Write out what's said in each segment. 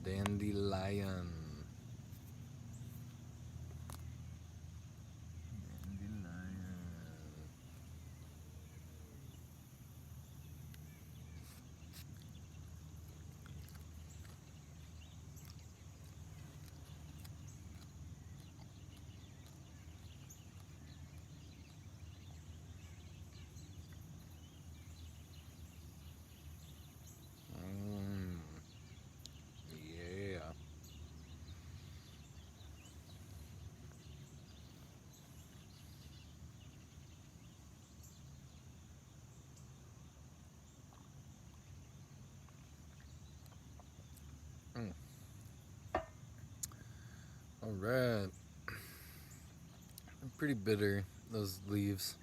Dandelion. Yeah. Mm. All right. Pretty bitter, those leaves.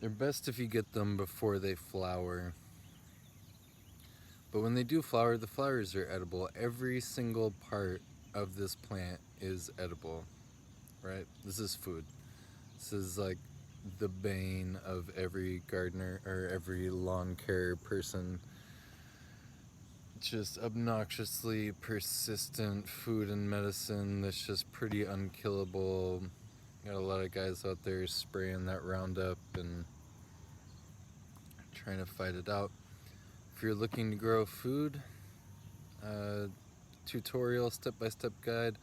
They're best if you get them before they flower. But when they do flower, the flowers are edible. Every single part of this plant is edible, right? This is food. This is like the bane of every gardener or every lawn care person. Just obnoxiously persistent food and medicine that's just pretty unkillable. Got a lot of guys out there spraying that Roundup and trying to fight it out. If you're looking to grow food, tutorial step-by-step guide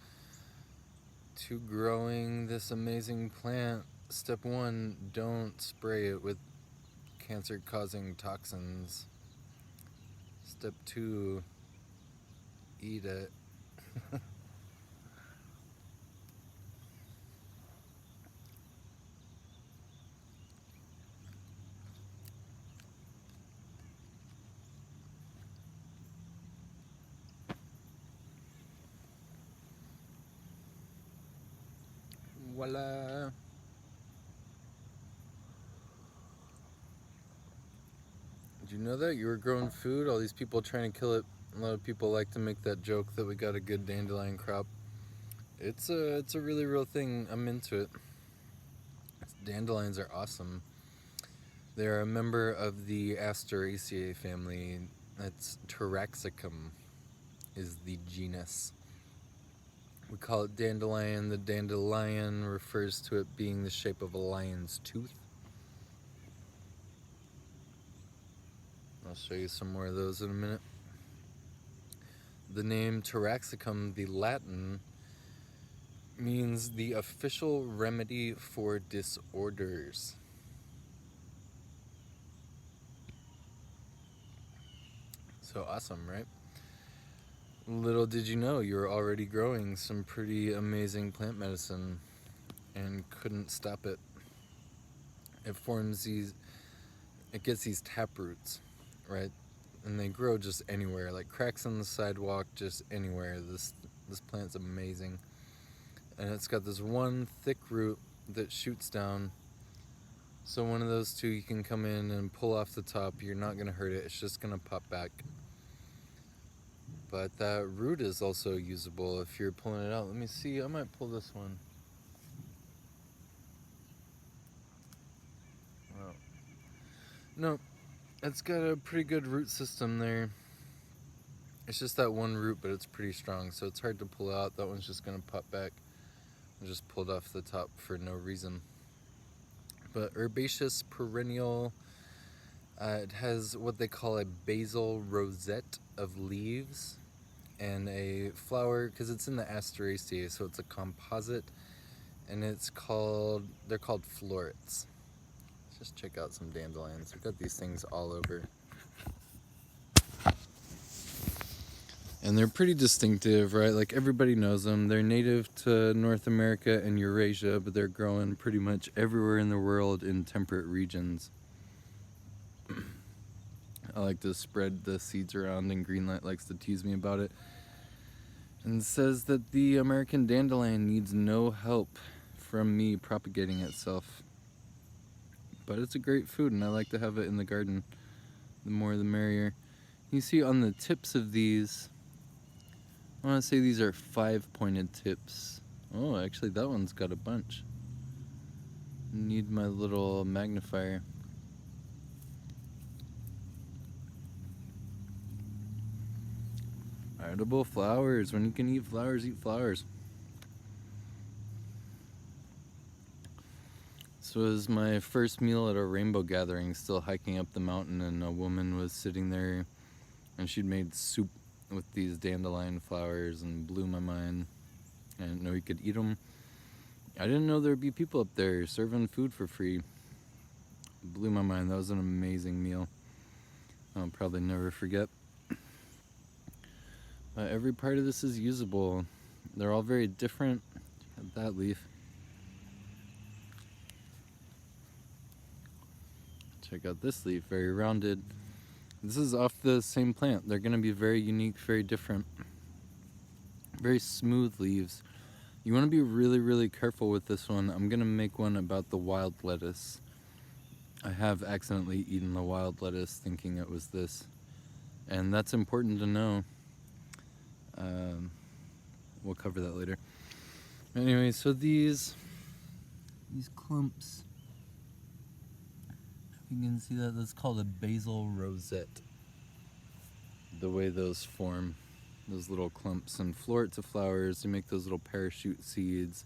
to growing this amazing plant. Step 1, don't spray it with cancer-causing toxins. Step 2, eat it. Voila. Did you know that you were growing food? All these people trying to kill it. A lot of people like to make that joke that we got a good dandelion crop. It's a really real thing. I'm into it. Dandelions are awesome. They're a member of the Asteraceae family. That's Taraxacum is the genus. We call it dandelion. The dandelion refers to it being the shape of a lion's tooth. I'll show you some more of those in a minute. The name Taraxacum, the Latin, means the official remedy for disorders. So awesome, right? Little did you know you were already growing some pretty amazing plant medicine and couldn't stop it. It gets these tap roots, right? And they grow just anywhere, like cracks on the sidewalk, just anywhere. This plant's amazing. And it's got this one thick root that shoots down. So one of those two you can come in and pull off the top. You're not gonna hurt it, it's just gonna pop back. But that root is also usable if you're pulling it out. Let me see, I might pull this one. Wow. No, it's got a pretty good root system there. It's just that one root, but it's pretty strong, so it's hard to pull out. That one's just gonna pop back. I just pulled off the top for no reason. But herbaceous perennial, it has what they call a basal rosette of leaves and a flower, because it's in the Asteraceae, so it's a composite, and they're called florets. Let's just check out some dandelions. We've got these things all over. And they're pretty distinctive, right? Like everybody knows them. They're native to North America and Eurasia, but they're growing pretty much everywhere in the world in temperate regions. I like to spread the seeds around, and Greenlight likes to tease me about it. And says that the American dandelion needs no help from me propagating itself. But it's a great food, and I like to have it in the garden. The more the merrier. You see on the tips of these, I want to say these are 5-pointed tips. Oh, actually that one's got a bunch. Need my little magnifier. Edible flowers. When you can eat flowers, eat flowers. This was my first meal at a rainbow gathering, still hiking up the mountain, and a woman was sitting there and she'd made soup with these dandelion flowers and blew my mind. I didn't know you could eat them. I didn't know there'd be people up there serving food for free. Blew my mind. That was an amazing meal. I'll probably never forget. But every part of this is usable. They're all very different. That leaf. Check out this leaf, very rounded. This is off the same plant. They're going to be very unique, very different. Very smooth leaves. You want to be really, really careful with this one. I'm going to make one about the wild lettuce. I have accidentally eaten the wild lettuce thinking it was this. And that's important to know. We'll cover that later. Anyway, so these clumps, you can see that's called a basil rosette. The way those form, those little clumps, and florets of flowers, you make those little parachute seeds.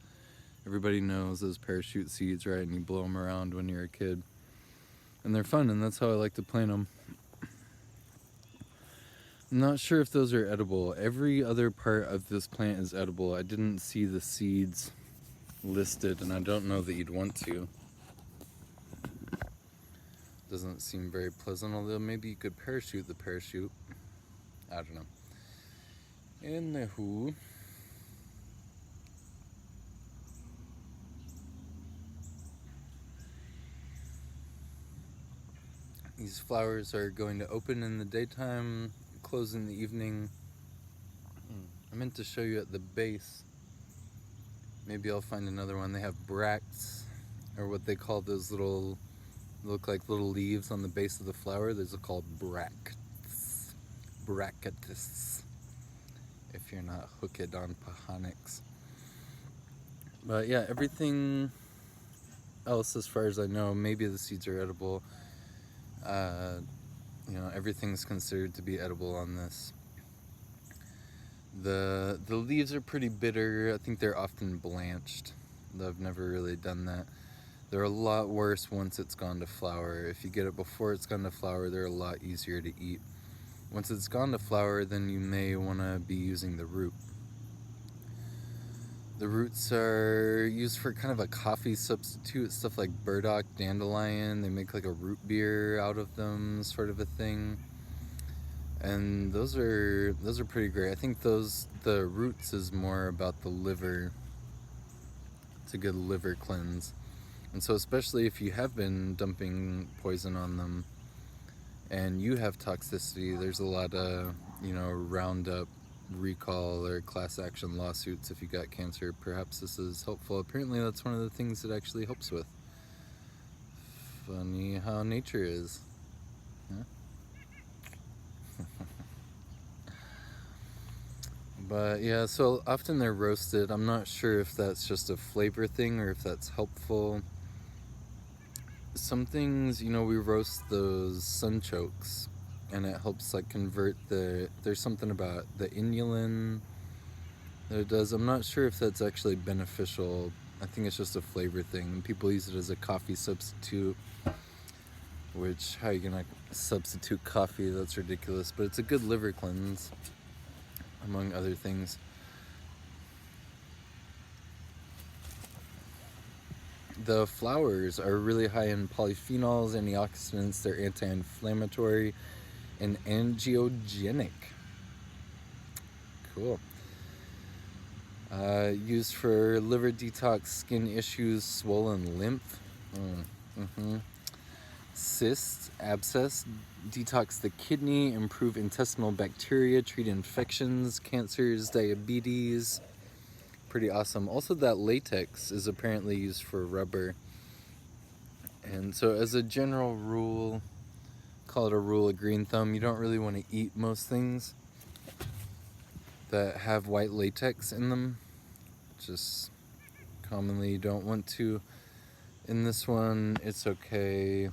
Everybody knows those parachute seeds, right? And you blow them around when you're a kid. And they're fun, and that's how I like to plant them. I'm not sure if those are edible. Every other part of this plant is edible. I didn't see the seeds listed, and I don't know that you'd want to. Doesn't seem very pleasant, although maybe you could parachute the parachute. I don't know. Anywho, these flowers are going to open in the daytime, close in the evening. I meant to show you at the base. Maybe I'll find another one. They have bracts, or what they call those little, look like little leaves on the base of the flower. Those are called bracts. Bracteatus, if you're not hooked on Pahonics. But yeah, everything else, as far as I know, maybe the seeds are edible. Everything's considered to be edible on this. The leaves are pretty bitter. I think they're often blanched. I've never really done that. They're a lot worse once it's gone to flower. If you get it before it's gone to flower, they're a lot easier to eat. Once it's gone to flower, then you may want to be using the root. The roots are used for kind of a coffee substitute, stuff like burdock, dandelion. They make like a root beer out of them, sort of a thing. And those are pretty great. I think the roots is more about the liver. It's a good liver cleanse. And so especially if you have been dumping poison on them and you have toxicity, there's a lot of, Roundup recall or class action lawsuits if you got cancer. Perhaps this is helpful. Apparently that's one of the things it actually helps with. Funny how nature is. Huh? But yeah, so often they're roasted. I'm not sure if that's just a flavor thing or if that's helpful. Some things, we roast those sunchokes and it helps like convert there's something about the inulin that it does. I'm not sure if that's actually beneficial. I think it's just a flavor thing. People use it as a coffee substitute, which, how are you gonna substitute coffee? That's ridiculous. But it's a good liver cleanse, among other things. The flowers are really high in polyphenols, antioxidants. They're anti-inflammatory and angiogenic. Cool. Used for liver detox, skin issues, swollen lymph. Cysts, abscess, detox the kidney, improve intestinal bacteria, treat infections, cancers, diabetes. Pretty awesome. Also, that latex is apparently used for rubber. And so as a general rule, call it a rule of green thumb, you don't really want to eat most things that have white latex in them. Just commonly you don't want to. In this one, it's okay.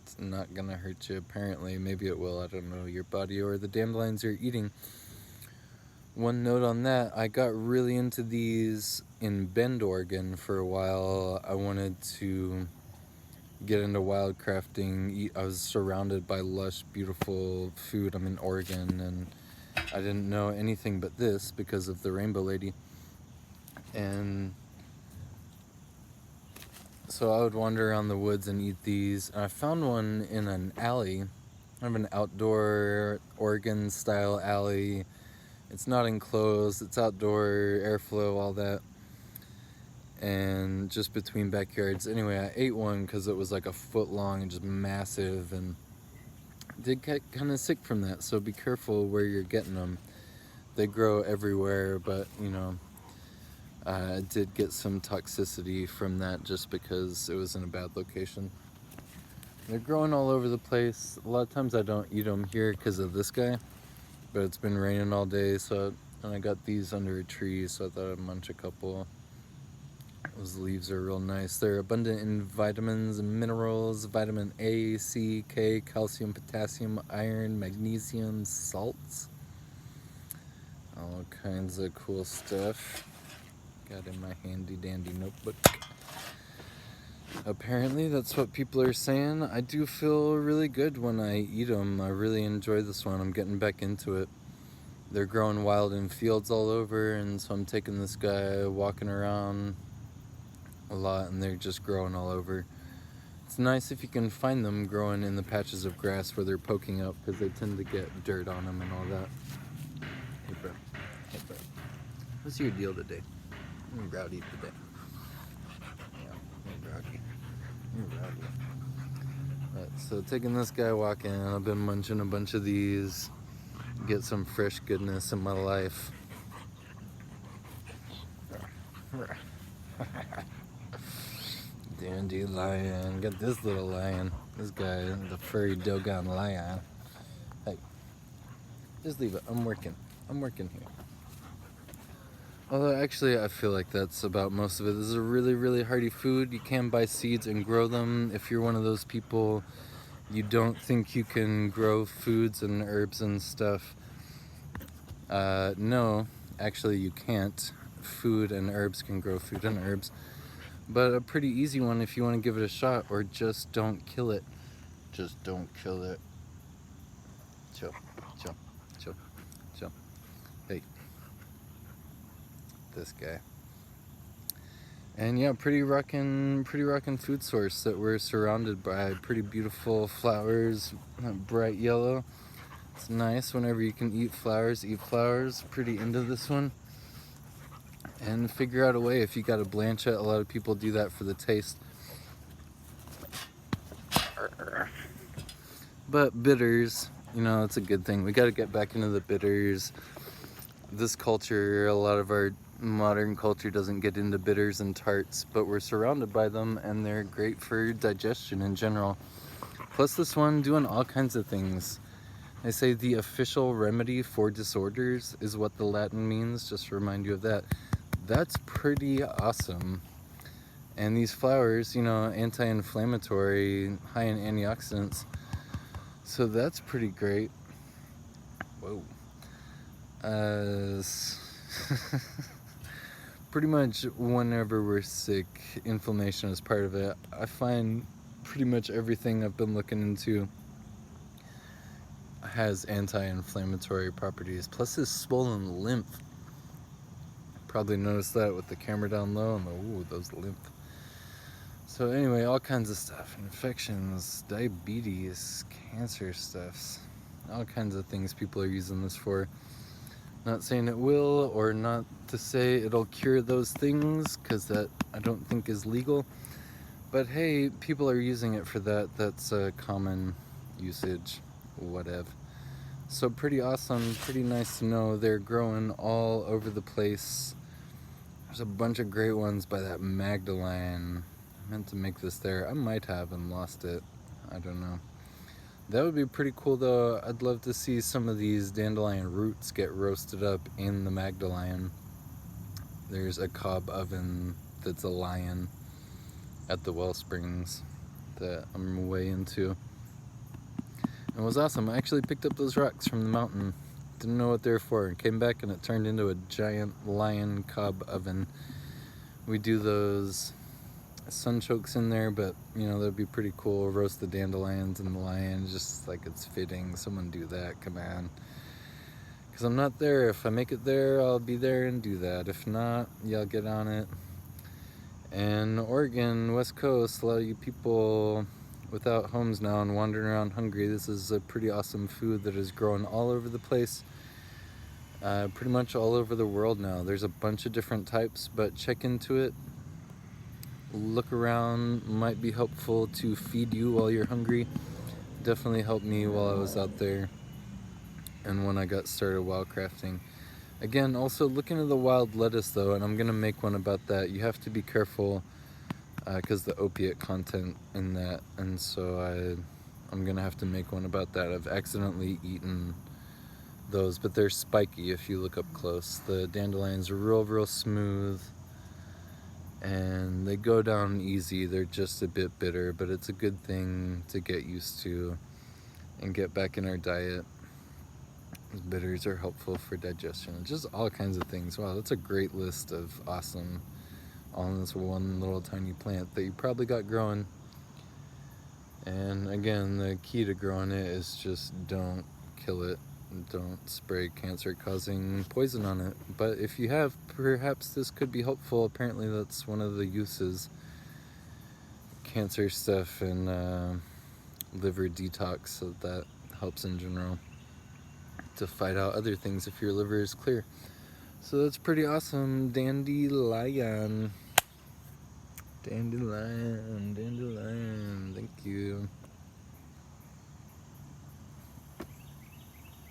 It's It's not gonna hurt you, apparently. Maybe it will, I don't know, your body or the dandelions you're eating. One note on that, I got really into these in Bend, Oregon for a while. I wanted to get into wildcrafting. I was surrounded by lush, beautiful food. I'm in Oregon, and I didn't know anything but this because of the Rainbow Lady. And so I would wander around the woods and eat these. And I found one in an alley. I have an outdoor Oregon-style alley. It's not enclosed, it's outdoor, airflow, all that. And just between backyards. Anyway, I ate one because it was like a foot long and just massive, and did get kind of sick from that, so be careful where you're getting them. They grow everywhere, but you know, I did get some toxicity from that just because it was in a bad location. They're growing all over the place. A lot of times I don't eat them here because of this guy, but it's been raining all day, and I got these under a tree, so I thought I'd munch a couple. Those leaves are real nice. They're abundant in vitamins and minerals, vitamin A, C, K, calcium, potassium, iron, magnesium, salts. All kinds of cool stuff. Got in my handy dandy notebook. Apparently that's what people are saying. I do feel really good when I eat them. I really enjoy this one. I'm getting back into it. They're growing wild in fields all over, and so I'm taking this guy walking around a lot, and they're just growing all over. It's nice if you can find them growing in the patches of grass where they're poking up, because they tend to get dirt on them and all that. Hey bro, hey bro, what's your deal today? You're rowdy today. Yeah, you're rowdy. You're rowdy. Right, so taking this guy walking, I've been munching a bunch of these, get some fresh goodness in my life. Dandelion, got this little lion. This guy, the furry Dogon lion. Hey, just leave it. I'm working here. Although actually I feel like that's about most of it. This is a really, really hearty food. You can buy seeds and grow them. If you're one of those people you don't think you can grow foods and herbs and stuff, no, actually you can't. Food and herbs can grow food and herbs. But a pretty easy one if you want to give it a shot, or just don't kill it. Just don't kill it. Chill, chill, chill, chill. Hey, this guy. And yeah, pretty rockin' food source that we're surrounded by. Pretty beautiful flowers, bright yellow. It's nice whenever you can eat flowers. Pretty into this one. And figure out a way if you gotta blanch it. A lot of people do that for the taste. But bitters, you know, it's a good thing. We gotta get back into the bitters. This culture, a lot of our modern culture doesn't get into bitters and tarts, but we're surrounded by them, and they're great for digestion in general. Plus this one doing all kinds of things. They say the official remedy for disorders is what the Latin means, just to remind you of that. That's pretty awesome. And these flowers, you know, anti-inflammatory, high in antioxidants, so that's pretty great. Whoa. Pretty much whenever we're sick, inflammation is part of it. I find pretty much everything I've been looking into has anti-inflammatory properties. Plus this swollen lymph. Probably noticed that with the camera down low, and ooh, those lymph. So anyway, all kinds of stuff. Infections, diabetes, cancer stuffs. All kinds of things people are using this for. Not saying it will, or not to say it'll cure those things, because that I don't think is legal. But hey, people are using it for that. That's a common usage, whatever. So pretty awesome, pretty nice to know. They're growing all over the place. There's a bunch of great ones by that Dandelion. I meant to make this there. I might have and lost it. I don't know. That would be pretty cool though. I'd love to see some of these dandelion roots get roasted up in the Dandelion. There's a cob oven that's a lion at the Wellsprings that I'm way into. It was awesome. I actually picked up those rocks from the mountain. Didn't know what they were for. Came back and it turned into a giant lion cob oven. We do those sunchokes in there, but you know, that'd be pretty cool. Roast the dandelions and the lion, just like it's fitting. Someone do that, come on. Because I'm not there. If I make it there, I'll be there and do that. If not, yeah, I'll get on it. And Oregon, West Coast, a lot of you people without homes now and wandering around hungry, this is a pretty awesome food that is growing all over the place. Pretty much all over the world now. There's a bunch of different types, but check into it. Look around, might be helpful to feed you while you're hungry. Definitely helped me while I was out there and when I got started wildcrafting. Again, also look into the wild lettuce though, and I'm gonna make one about that. You have to be careful because the opiate content in that, and so I'm gonna have to make one about that. I've accidentally eaten those, but they're spiky if you look up close. The dandelions are real smooth and they go down easy. They're just a bit bitter, but it's a good thing to get used to and get back in our diet. Bitters are helpful for digestion, just all kinds of things. Wow, that's a great list of awesome, all in this one little tiny plant that you probably got growing. And again, the key to growing it is just don't kill it. Don't spray cancer-causing poison on it. But if you have, perhaps this could be helpful. Apparently that's one of the uses. Cancer stuff and liver detox, so that helps in general to fight out other things if your liver is clear. So that's pretty awesome. Dandelion. Dandelion. Thank you.